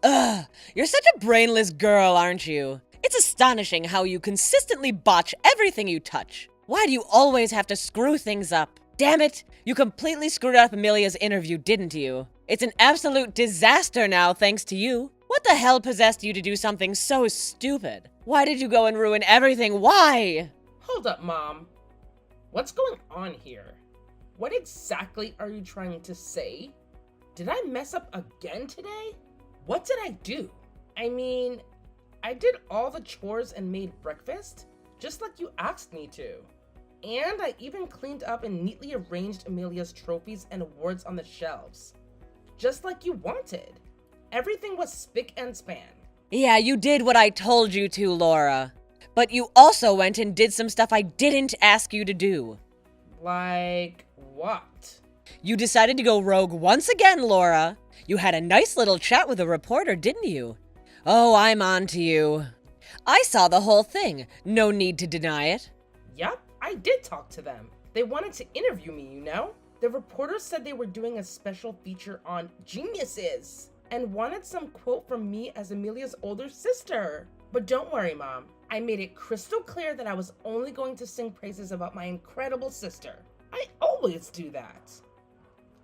Ugh, you're such a brainless girl, aren't you? It's astonishing how you consistently botch everything you touch. Why do you always have to screw things up? Damn it, you completely screwed up Amelia's interview, didn't you? It's an absolute disaster now thanks to you. What the hell possessed you to do something so stupid? Why did you go and ruin everything? Why? Hold up, Mom. What's going on here? What exactly are you trying to say? Did I mess up again today? What did I do? I mean, I did all the chores and made breakfast, just like you asked me to. And I even cleaned up and neatly arranged Amelia's trophies and awards on the shelves, just like you wanted. Everything was spick and span. Yeah, you did what I told you to, Laura. But you also went and did some stuff I didn't ask you to do. Like what? You decided to go rogue once again, Laura. You had a nice little chat with a reporter, didn't you? Oh, I'm on to you. I saw the whole thing. No need to deny it. Yup, I did talk to them. They wanted to interview me, you know? The reporters said they were doing a special feature on geniuses and wanted some quote from me as Amelia's older sister. But don't worry, Mom. I made it crystal clear that I was only going to sing praises about my incredible sister. I always do that.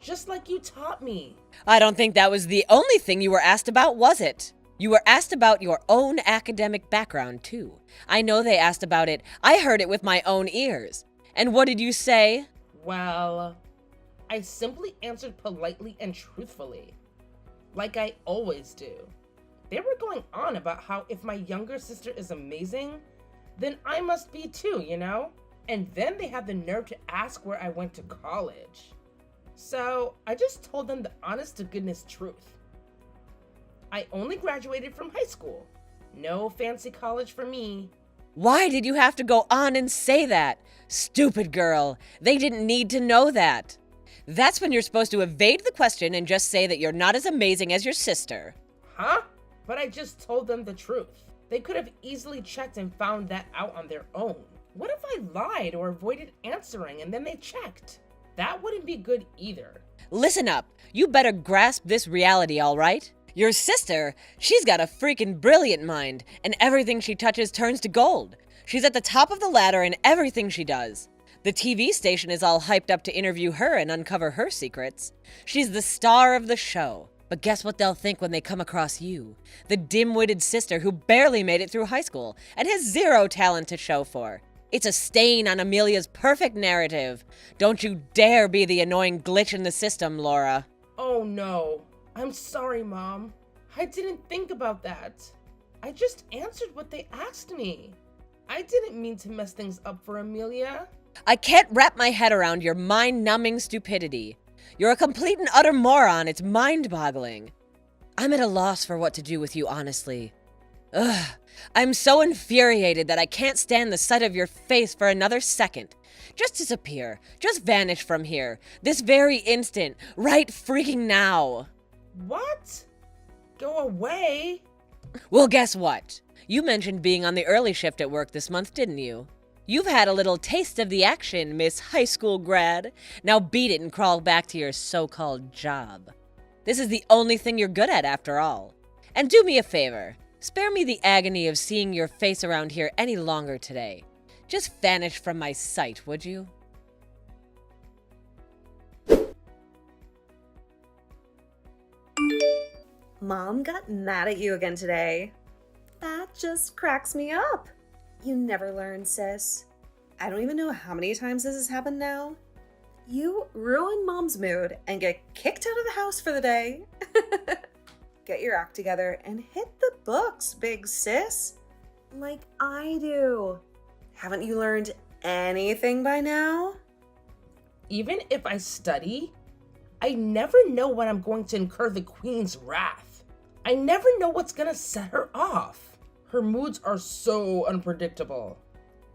Just like you taught me. I don't think that was the only thing you were asked about, was it? You were asked about your own academic background, too. I know they asked about it. I heard it with my own ears. And what did you say? Well, I simply answered politely and truthfully, like I always do. They were going on about how if my younger sister is amazing, then I must be too, you know? And then they had the nerve to ask where I went to college. So I just told them the honest to goodness truth. I only graduated from high school. No fancy college for me. Why did you have to go on and say that? Stupid girl. They didn't need to know that. That's when you're supposed to evade the question and just say that you're not as amazing as your sister. Huh? But I just told them the truth. They could have easily checked and found that out on their own. What if I lied or avoided answering and then they checked? That wouldn't be good either. Listen up. You better grasp this reality, all right? Your sister, she's got a freaking brilliant mind, and everything she touches turns to gold. She's at the top of the ladder in everything she does. The TV station is all hyped up to interview her and uncover her secrets. She's the star of the show. But guess what they'll think when they come across you? The dim-witted sister who barely made it through high school and has zero talent to show for. It's a stain on Amelia's perfect narrative. Don't you dare be the annoying glitch in the system, Laura. Oh no. I'm sorry, Mom. I didn't think about that. I just answered what they asked me. I didn't mean to mess things up for Amelia. I can't wrap my head around your mind-numbing stupidity. You're a complete and utter moron. It's mind-boggling. I'm at a loss for what to do with you, honestly. Ugh. I'm so infuriated that I can't stand the sight of your face for another second. Just disappear. Just vanish from here. This very instant. Right freaking now. What? Go away? Well, guess what? You mentioned being on the early shift at work this month, didn't you? You've had a little taste of the action, Miss High School grad. Now beat it and crawl back to your so-called job. This is the only thing you're good at, after all. And do me a favor. Spare me the agony of seeing your face around here any longer today. Just vanish from my sight, would you? Mom got mad at you again today. That just cracks me up. You never learn, sis. I don't even know how many times this has happened now. You ruin Mom's mood and get kicked out of the house for the day. Get your act together and hit the books, big sis. Like I do. Haven't you learned anything by now? Even if I study, I never know when I'm going to incur the Queen's wrath. I never know what's gonna set her off. Her moods are so unpredictable.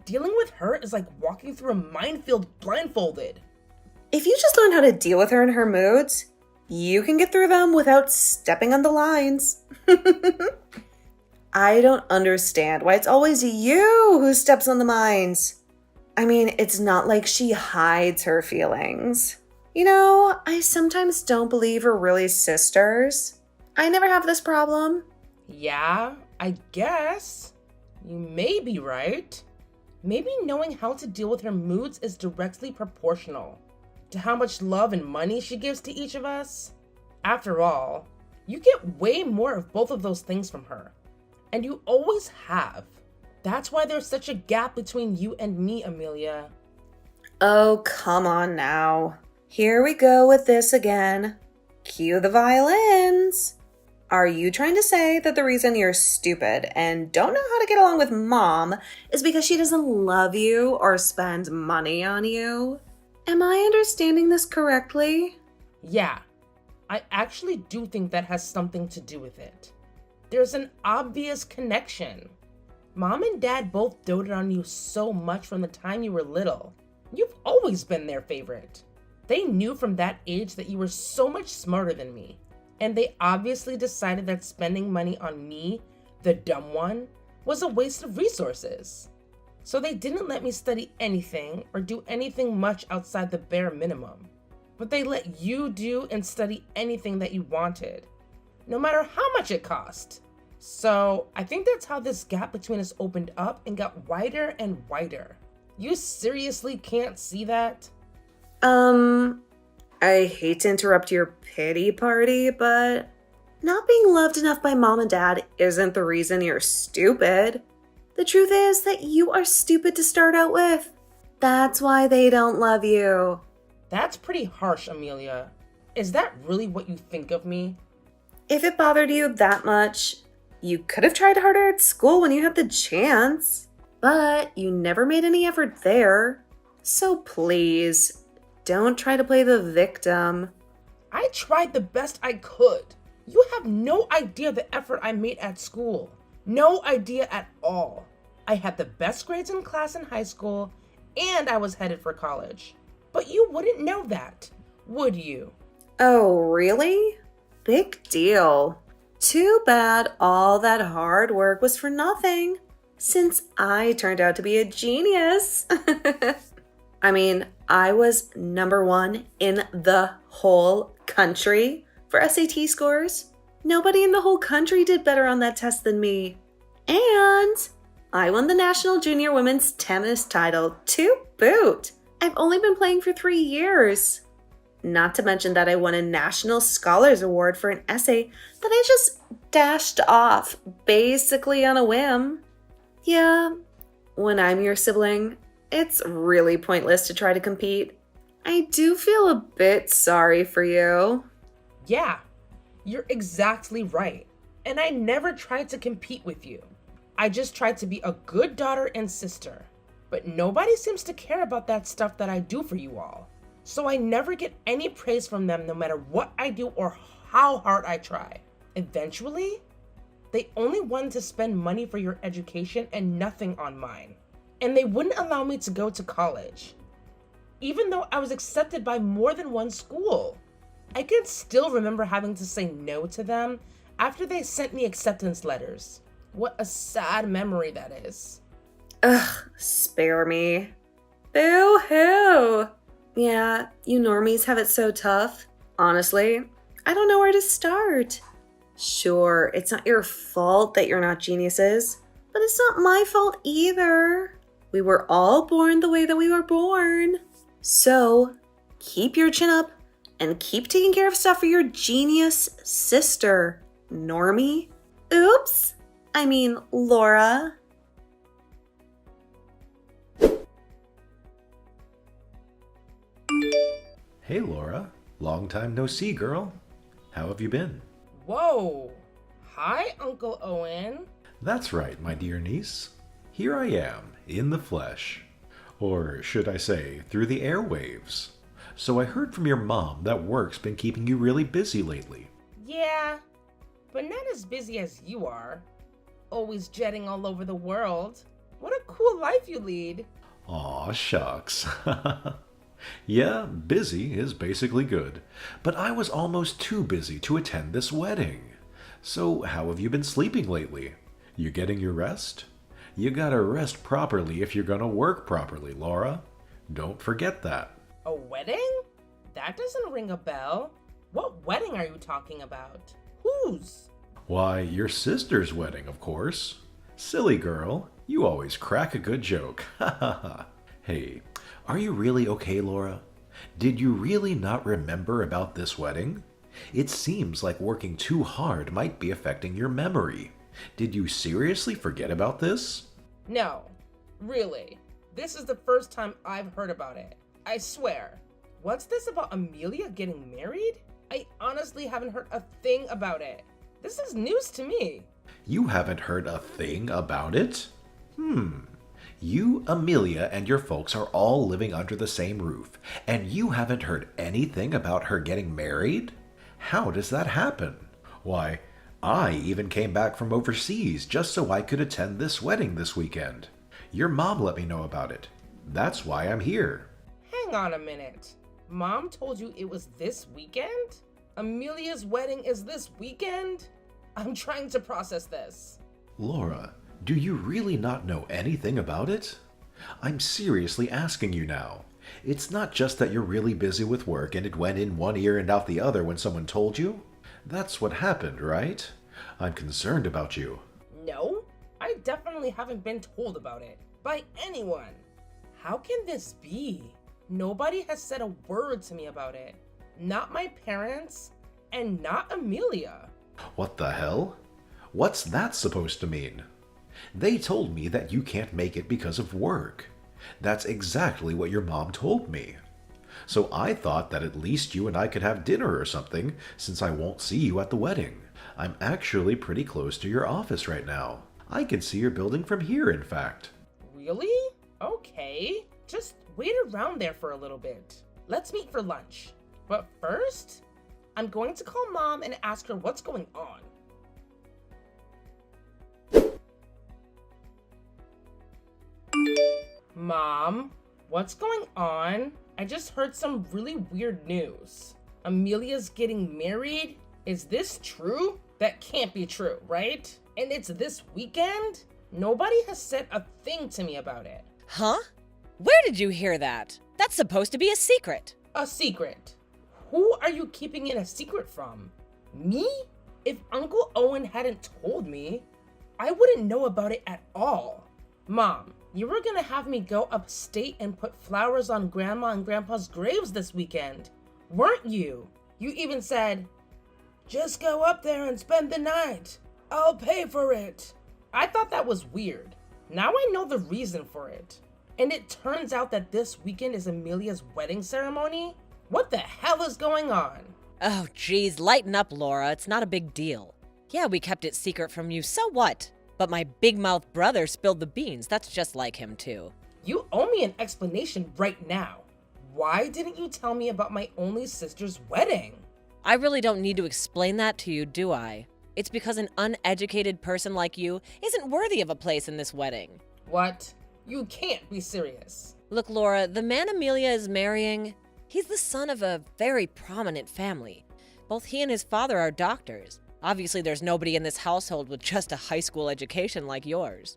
Dealing with her is like walking through a minefield blindfolded. If you just learn how to deal with her and her moods, you can get through them without stepping on the lines. I don't understand why it's always you who steps on the mines. I mean, it's not like she hides her feelings. You know, I sometimes don't believe we're really sisters. I never have this problem. Yeah, I guess. You may be right. Maybe knowing how to deal with her moods is directly proportional to how much love and money she gives to each of us. After all, you get way more of both of those things from her. And you always have. That's why there's such a gap between you and me, Amelia. Oh, come on now. Here we go with this again. Cue the violins. Are you trying to say that the reason you're stupid and don't know how to get along with mom is because she doesn't love you or spend money on you? Am I understanding this correctly? Yeah, I actually do think that has something to do with it. There's an obvious connection. Mom and Dad both doted on you so much from the time you were little. You've always been their favorite. They knew from that age that you were so much smarter than me. And they obviously decided that spending money on me, the dumb one, was a waste of resources. So they didn't let me study anything or do anything much outside the bare minimum. But they let you do and study anything that you wanted, no matter how much it cost. So I think that's how this gap between us opened up and got wider and wider. You seriously can't see that? I hate to interrupt your pity party, but not being loved enough by mom and dad isn't the reason you're stupid. The truth is that you are stupid to start out with. That's why they don't love you. That's pretty harsh, Amelia. Is that really what you think of me? If it bothered you that much, you could have tried harder at school when you had the chance. But you never made any effort there. So please, don't try to play the victim. I tried the best I could. You have no idea the effort I made at school. No idea at all. I had the best grades in class in high school, and I was headed for college. But you wouldn't know that, would you? Oh, really? Big deal. Too bad all that hard work was for nothing, since I turned out to be a genius. I mean, I was #1 in the whole country for SAT scores. Nobody in the whole country did better on that test than me. And I won the National Junior Women's Tennis title to boot. I've only been playing for 3 years. Not to mention that I won a National Scholars Award for an essay that I just dashed off basically on a whim. Yeah, when I'm your sibling, it's really pointless to try to compete. I do feel a bit sorry for you. Yeah, you're exactly right. And I never tried to compete with you. I just tried to be a good daughter and sister. But nobody seems to care about that stuff that I do for you all. So I never get any praise from them no matter what I do or how hard I try. Eventually, they only wanted to spend money for your education and nothing on mine. And they wouldn't allow me to go to college, even though I was accepted by more than one school. I can still remember having to say no to them after they sent me acceptance letters. What a sad memory that is. Ugh, spare me. Boo-hoo! Yeah, you normies have it so tough. Honestly, I don't know where to start. Sure, it's not your fault that you're not geniuses, but it's not my fault either. We were all born the way that we were born. So, keep your chin up and keep taking care of stuff for your genius sister, normie. Oops, I mean Laura. Hey Laura, long time no see, girl. How have you been? Whoa! Hi, Uncle Owen. That's right, my dear niece. Here I am, in the flesh. Or should I say, through the airwaves. So I heard from your mom that work's been keeping you really busy lately. Yeah, but not as busy as you are. Always jetting all over the world. What a cool life you lead. Aw, shucks. Yeah, busy is basically good. But I was almost too busy to attend this wedding. So how have you been sleeping lately? You getting your rest? You gotta rest properly if you're gonna work properly, Laura. Don't forget that. A wedding? That doesn't ring a bell. What wedding are you talking about? Whose? Why, your sister's wedding, of course. Silly girl, you always crack a good joke. Ha ha ha. Hey, are you really okay, Laura? Did you really not remember about this wedding? It seems like working too hard might be affecting your memory. Did you seriously forget about this? No, really. This is the first time I've heard about it. I swear. What's this about Amelia getting married? I honestly haven't heard a thing about it. This is news to me. You haven't heard a thing about it? You, Amelia, and your folks are all living under the same roof, and you haven't heard anything about her getting married? How does that happen? Why, I even came back from overseas just so I could attend this wedding this weekend. Your mom let me know about it. That's why I'm here. Hang on a minute. Mom told you it was this weekend? Amelia's wedding is this weekend? I'm trying to process this. Laura, do you really not know anything about it? I'm seriously asking you now. It's not just that you're really busy with work and it went in one ear and out the other when someone told you. That's what happened, right? I'm concerned about you. No, I definitely haven't been told about it by anyone. How can this be? Nobody has said a word to me about it. Not my parents, and not Amelia. What the hell? What's that supposed to mean? They told me that you can't make it because of work. That's exactly what your mom told me. So I thought that at least you and I could have dinner or something, since I won't see you at the wedding. I'm actually pretty close to your office right now. I can see your building from here, in fact. Really? Okay. Just wait around there for a little bit. Let's meet for lunch. But first, I'm going to call Mom and ask her what's going on. Mom, what's going on? I just heard some really weird news. Amelia's getting married? Is this true? That can't be true, right? And it's this weekend? Nobody has said a thing to me about it. Huh? Where did you hear that? That's supposed to be a secret. A secret? Who are you keeping it a secret from? Me? If Uncle Owen hadn't told me, I wouldn't know about it at all. Mom, you were gonna have me go upstate and put flowers on Grandma and Grandpa's graves this weekend, weren't you? You even said, "Just go up there and spend the night. I'll pay for it." I thought that was weird. Now I know the reason for it. And it turns out that this weekend is Amelia's wedding ceremony? What the hell is going on? Oh, geez, lighten up, Laura. It's not a big deal. Yeah, we kept it secret from you, so what? But my big-mouthed brother spilled the beans. That's just like him, too. You owe me an explanation right now. Why didn't you tell me about my only sister's wedding? I really don't need to explain that to you, do I? It's because an uneducated person like you isn't worthy of a place in this wedding. What? You can't be serious. Look, Laura, the man Amelia is marrying, he's the son of a very prominent family. Both he and his father are doctors. Obviously, there's nobody in this household with just a high school education like yours.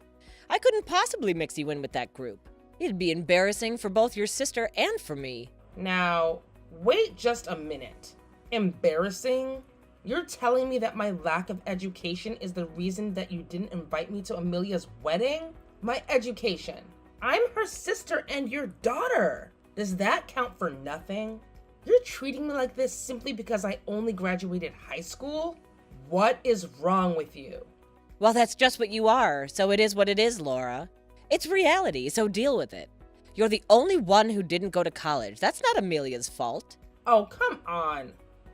I couldn't possibly mix you in with that group. It'd be embarrassing for both your sister and for me. Now, wait just a minute. Embarrassing? You're telling me that my lack of education is the reason that you didn't invite me to Amelia's wedding? My education. I'm her sister and your daughter. Does that count for nothing? You're treating me like this simply because I only graduated high school? What is wrong with you? Well, that's just what you are, so it is what it is, Laura. It's reality, so deal with it. You're the only one who didn't go to college. That's not Amelia's fault. Oh, come on.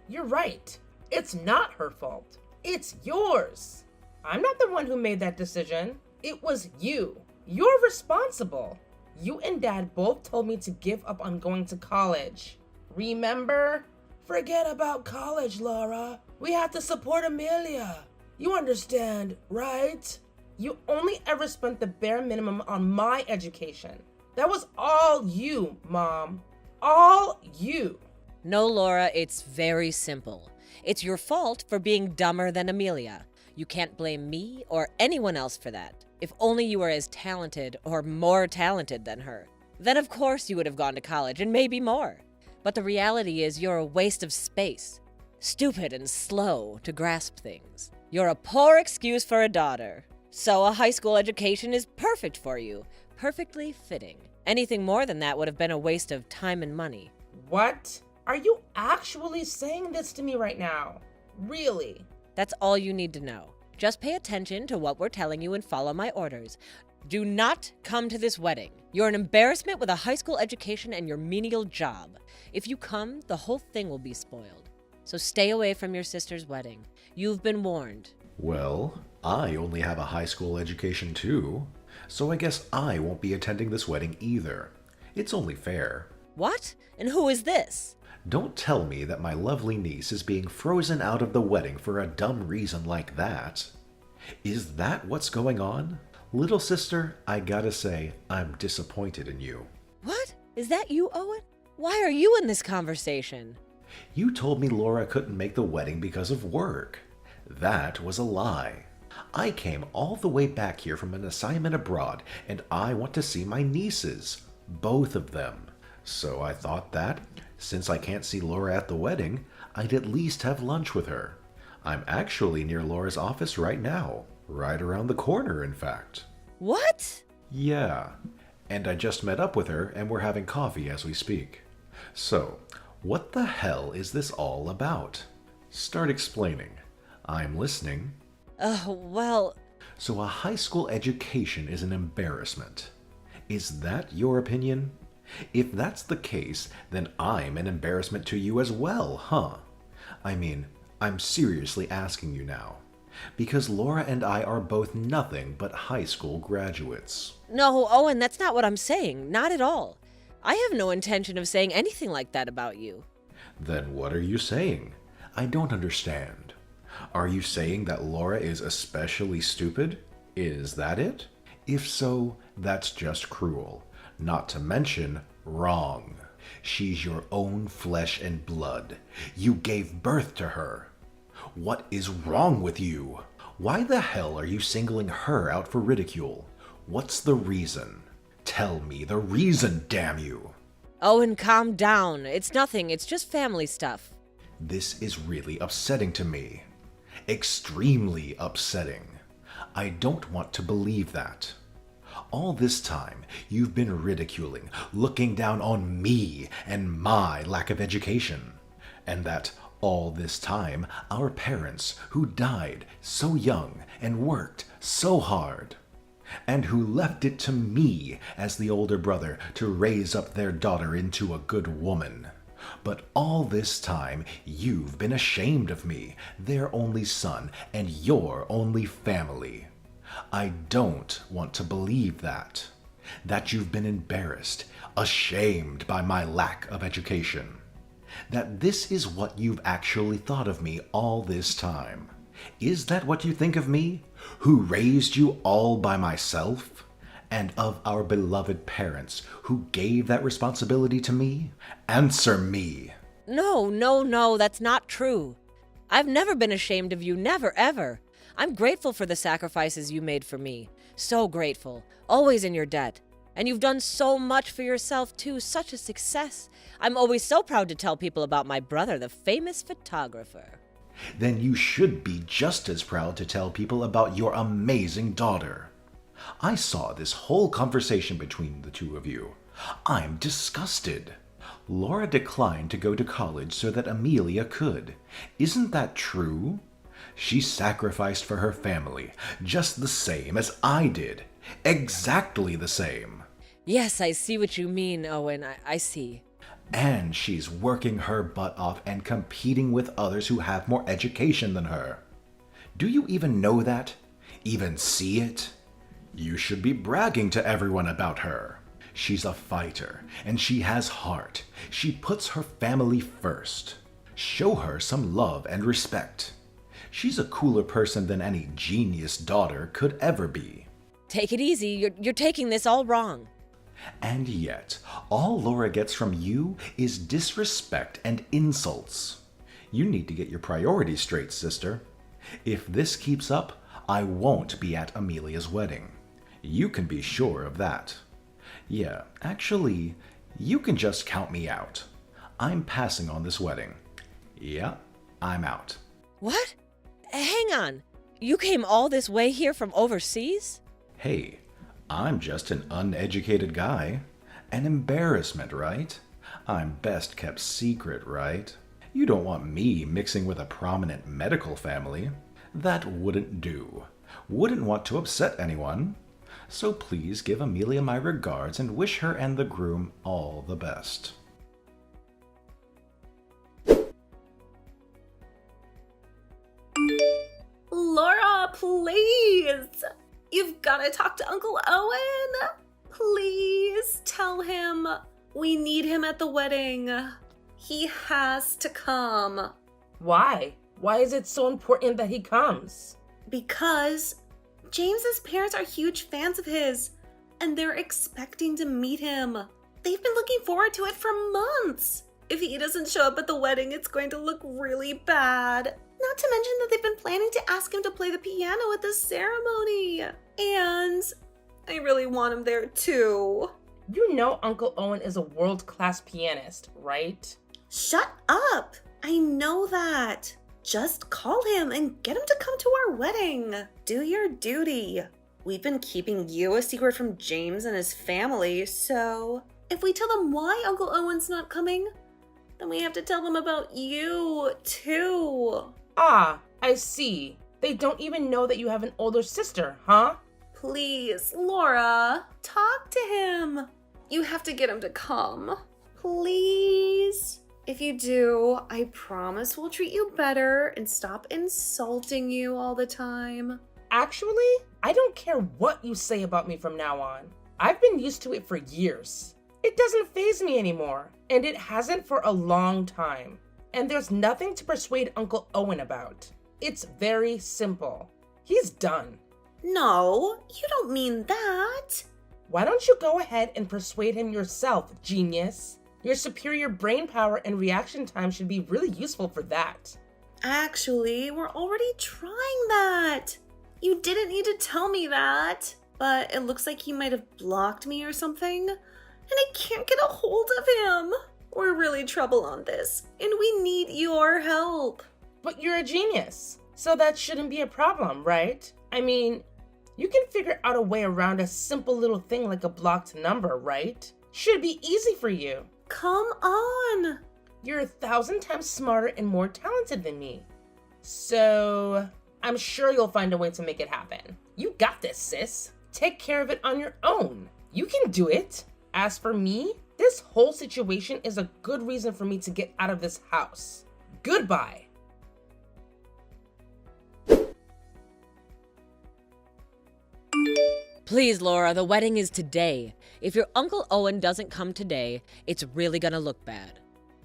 You're right. It's not her fault. It's yours. I'm not the one who made that decision. It was you. You're responsible. You and Dad both told me to give up on going to college. Remember? Forget about college, Laura. We have to support Amelia. You understand, right? You only ever spent the bare minimum on my education. That was all you, Mom. All you. No, Laura, it's very simple. It's your fault for being dumber than Amelia. You can't blame me or anyone else for that. If only you were as talented or more talented than her. Then of course you would have gone to college and maybe more. But the reality is you're a waste of space. Stupid and slow to grasp things. You're a poor excuse for a daughter. So a high school education is perfect for you. Perfectly fitting. Anything more than that would have been a waste of time and money. What? Are you actually saying this to me right now? Really? That's all you need to know. Just pay attention to what we're telling you and follow my orders. Do not come to this wedding. You're an embarrassment with a high school education and your menial job. If you come, the whole thing will be spoiled. So stay away from your sister's wedding. You've been warned. Well, I only have a high school education too, so I guess I won't be attending this wedding either. It's only fair. What? And who is this? Don't tell me that my lovely niece is being frozen out of the wedding for a dumb reason like that. Is that what's going on? Little sister, I gotta say, I'm disappointed in you. What? Is that you, Owen? Why are you in this conversation? You told me Laura couldn't make the wedding because of work. That was a lie. I came all the way back here from an assignment abroad, and I want to see my nieces. Both of them. So I thought that, since I can't see Laura at the wedding, I'd at least have lunch with her. I'm actually near Laura's office right now. Right around the corner, in fact. What? Yeah. And I just met up with her, and we're having coffee as we speak. So, what the hell is this all about? Start explaining. I'm listening. Well... So a high school education is an embarrassment. Is that your opinion? If that's the case, then I'm an embarrassment to you as well, huh? I mean, I'm seriously asking you now. Because Laura and I are both nothing but high school graduates. No, Owen, that's not what I'm saying. Not at all. I have no intention of saying anything like that about you. Then what are you saying? I don't understand. Are you saying that Laura is especially stupid? Is that it? If so, that's just cruel. Not to mention, wrong. She's your own flesh and blood. You gave birth to her. What is wrong with you? Why the hell are you singling her out for ridicule? What's the reason? Tell me the reason, damn you! Owen, calm down. It's nothing. It's just family stuff. This is really upsetting to me. Extremely upsetting. I don't want to believe that. All this time, you've been ridiculing, looking down on me and my lack of education. And that all this time, our parents, who died so young and worked so hard, and who left it to me as the older brother to raise up their daughter into a good woman. But all this time, you've been ashamed of me, their only son, and your only family. I don't want to believe that. That you've been embarrassed, ashamed by my lack of education. That this is what you've actually thought of me all this time. Is that what you think of me, who raised you all by myself? And of our beloved parents, who gave that responsibility to me? Answer me! No, that's not true. I've never been ashamed of you, never, ever. I'm grateful for the sacrifices you made for me. So grateful. Always in your debt. And you've done so much for yourself, too. Such a success. I'm always so proud to tell people about my brother, the famous photographer. Then you should be just as proud to tell people about your amazing daughter. I saw this whole conversation between the two of you. I'm disgusted. Laura declined to go to college so that Amelia could. Isn't that true? She sacrificed for her family, just the same as I did. Exactly the same. Yes, I see what you mean, Owen. I see. And she's working her butt off and competing with others who have more education than her. Do you even know that? Even see it? You should be bragging to everyone about her. She's a fighter, and she has heart. She puts her family first. Show her some love and respect. She's a cooler person than any genius daughter could ever be. Take it easy. You're taking this all wrong. And yet, all Laura gets from you is disrespect and insults. You need to get your priorities straight, sister. If this keeps up, I won't be at Amelia's wedding. You can be sure of that. Yeah, actually, you can just count me out. I'm passing on this wedding. Yeah, I'm out. What? Hang on. You came all this way here from overseas? Hey, I'm just an uneducated guy. An embarrassment, right? I'm best kept secret, right? You don't want me mixing with a prominent medical family. That wouldn't do. Wouldn't want to upset anyone. So please give Amelia my regards and wish her and the groom all the best. Laura, please! You've got to talk to Uncle Owen! Please tell him we need him at the wedding. He has to come. Why? Why is it so important that he comes? Because James's parents are huge fans of his, and they're expecting to meet him. They've been looking forward to it for months. If he doesn't show up at the wedding, it's going to look really bad. Not to mention that they've been planning to ask him to play the piano at the ceremony. And I really want him there too. You know Uncle Owen is a world-class pianist, right? Shut up! I know that. Just call him and get him to come to our wedding. Do your duty. We've been keeping you a secret from James and his family, so if we tell them why Uncle Owen's not coming, then we have to tell them about you too. Ah, I see. They don't even know that you have an older sister, huh? Please, Laura, talk to him. You have to get him to come. Please. If you do, I promise we'll treat you better and stop insulting you all the time. Actually, I don't care what you say about me from now on. I've been used to it for years. It doesn't faze me anymore, and it hasn't for a long time. And there's nothing to persuade Uncle Owen about. It's very simple. He's done. No, you don't mean that. Why don't you go ahead and persuade him yourself, genius? Your superior brain power and reaction time should be really useful for that. Actually, we're already trying that. You didn't need to tell me that. But it looks like he might have blocked me or something. And I can't get a hold of him. We're really trouble on this, and we need your help. But you're a genius, so that shouldn't be a problem, right? I mean, you can figure out a way around a simple little thing like a blocked number, right? Should be easy for you. Come on. You're 1,000 times smarter and more talented than me. So, I'm sure you'll find a way to make it happen. You got this, sis. Take care of it on your own. You can do it. As for me, this whole situation is a good reason for me to get out of this house. Goodbye. Please, Laura, the wedding is today. If your Uncle Owen doesn't come today, it's really gonna look bad.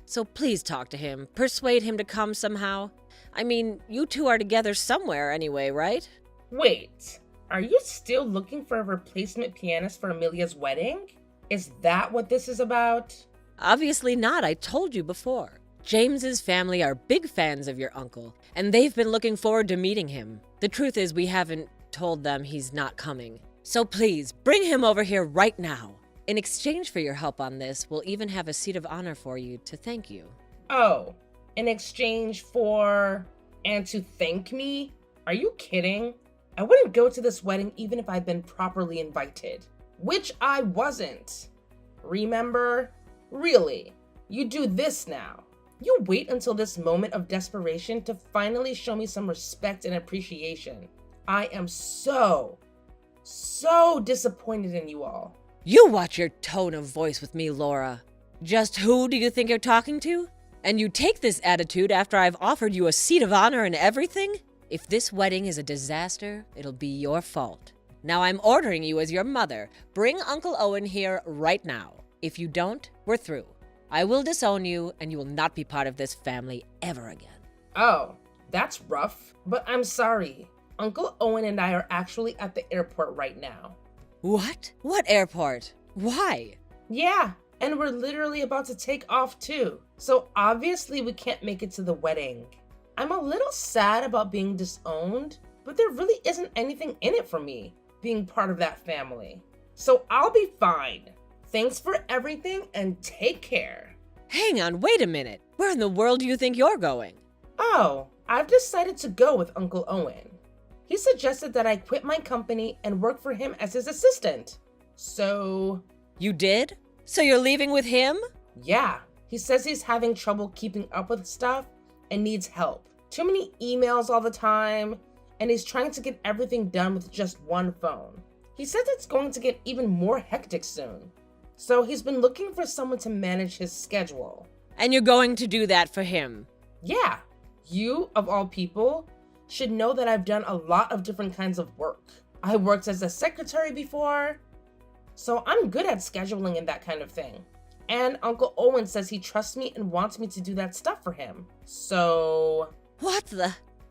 So please talk to him. Persuade him to come somehow. I mean, you two are together somewhere anyway, right? Wait, are you still looking for a replacement pianist for Amelia's wedding? Is that what this is about? Obviously not, I told you before. James's family are big fans of your uncle, and they've been looking forward to meeting him. The truth is we haven't told them he's not coming. So please, bring him over here right now. In exchange for your help on this, we'll even have a seat of honor for you to thank you. Oh, in exchange for... and to thank me? Are you kidding? I wouldn't go to this wedding even if I'd been properly invited. Which I wasn't. Remember? Really, you do this now. You wait until this moment of desperation to finally show me some respect and appreciation. I am so disappointed in you all. You watch your tone of voice with me, Laura. Just who do you think you're talking to? And you take this attitude after I've offered you a seat of honor and everything? If this wedding is a disaster, it'll be your fault. Now I'm ordering you as your mother. Bring Uncle Owen here right now. If you don't, we're through. I will disown you, and you will not be part of this family ever again. Oh, that's rough, but I'm sorry. Uncle Owen and I are actually at the airport right now. What? What airport? Why? Yeah, and we're literally about to take off too. So obviously we can't make it to the wedding. I'm a little sad about being disowned, but there really isn't anything in it for me, being part of that family. So I'll be fine. Thanks for everything and take care. Hang on, wait a minute. Where in the world do you think you're going? Oh, I've decided to go with Uncle Owen. He suggested that I quit my company and work for him as his assistant. So, You did? So you're leaving with him? yeah, he says he's having trouble keeping up with stuff and needs help. Too many emails all the time, and he's trying to get everything done with just one phone. He says it's going to get even more hectic soon. So he's been looking for someone to manage his schedule. And you're going to do that for him? Yeah, you, of all people, should know that I've done a lot of different kinds of work. I worked as a secretary before, so I'm good at scheduling and that kind of thing. And Uncle Owen says he trusts me and wants me to do that stuff for him.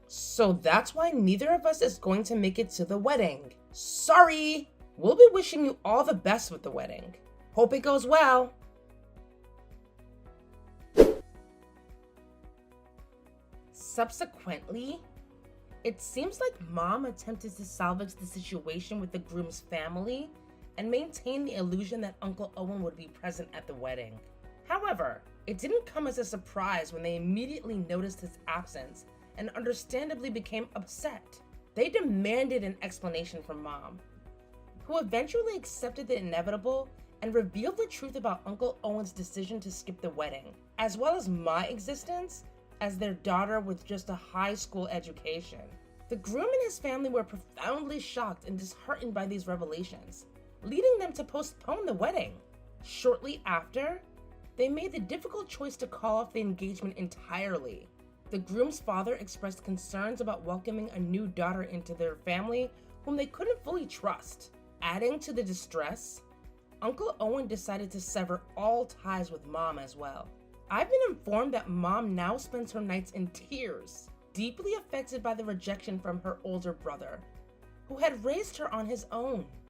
So that's why neither of us is going to make it to the wedding. Sorry! We'll be wishing you all the best with the wedding. Hope it goes well. Subsequently, it seems like Mom attempted to salvage the situation with the groom's family and maintain the illusion that Uncle Owen would be present at the wedding. However, it didn't come as a surprise when they immediately noticed his absence and understandably became upset. They demanded an explanation from Mom, who eventually accepted the inevitable and revealed the truth about Uncle Owen's decision to skip the wedding, as well as my existence as their daughter with just a high school education. The groom and his family were profoundly shocked and disheartened by these revelations, leading them to postpone the wedding. Shortly after, they made the difficult choice to call off the engagement entirely. The groom's father expressed concerns about welcoming a new daughter into their family whom they couldn't fully trust. Adding to the distress, Uncle Owen decided to sever all ties with Mom as well. I've been informed that Mom now spends her nights in tears, deeply affected by the rejection from her older brother, who had raised her on his own.